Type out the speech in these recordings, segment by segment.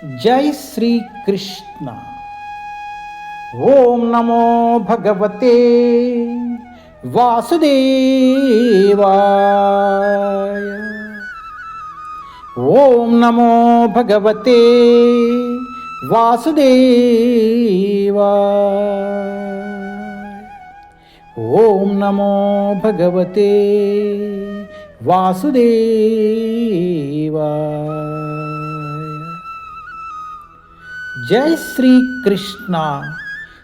जय श्री कृष्ण। ओम नमो भगवते वासुदेवाय। ओम नमो भगवते वासुदेवाय। ओम नमो भगवते वासुदेवाय। जय Shri Krishna.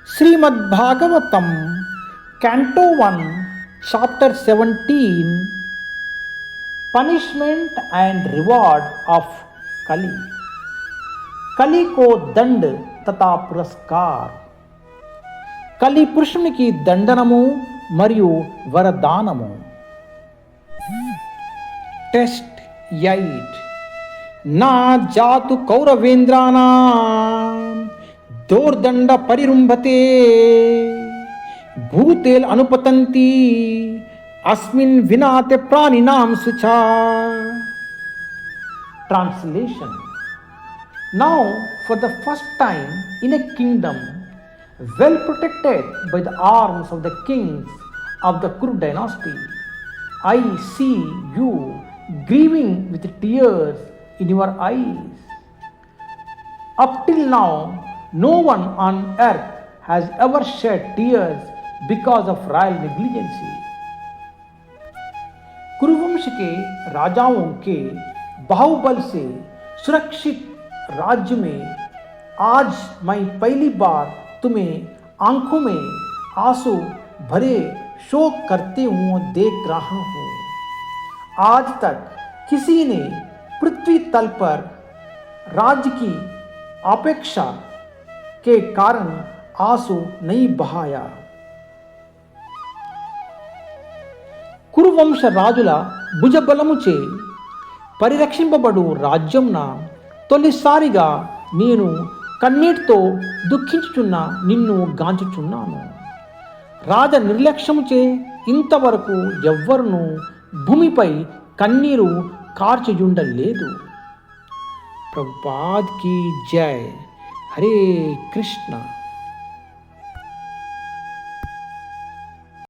Shrimad Bhagavatam canto 1 chapter 17 punishment and reward of कली। कली को दंड तथा पुरस्कार। कली पुरुषुనికి దండనము మరియు వరదానము। टेस्ट 8 ना जातु कौरवेन्द्राणां दोर्दंड परिरुम्भते भूतेल अनुपतन्ति अस्मिन् विनाते प्राणिनां सुचा। Translation. Now for the first time in a kingdom well protected by the arms of the kings of the Kuru dynasty, I see you grieving with tears in your eyes. Up till now, no one on earth has ever shed tears because of royal negligence. कुरुवंश के राजाओं के बाहुबल से सुरक्षित राज्य में आज मैं पहली बार तुम्हें आंखों में आंसू भरे शोक करते हुए देख रहा हूँ। आज तक किसी ने पृथ्वी तल पर राज्य की अपेक्षा के कारण आंसू नहीं बहाया। కురువంశ రాజుల భుజబలముచే పరిరక్షింపబడు రాజ్యంన తొలిసారిగా నేను కన్నీటితో దుఃఖించుచున్న నిన్ను గాంచుచున్నాను। రాజ నిర్లక్ష్యముచే ఇంతవరకు ఎవ్వరును భూమిపై కన్నీరు కార్చియుండలేదు। ప్రభుపాద్ की जय। हरे कृष्ण।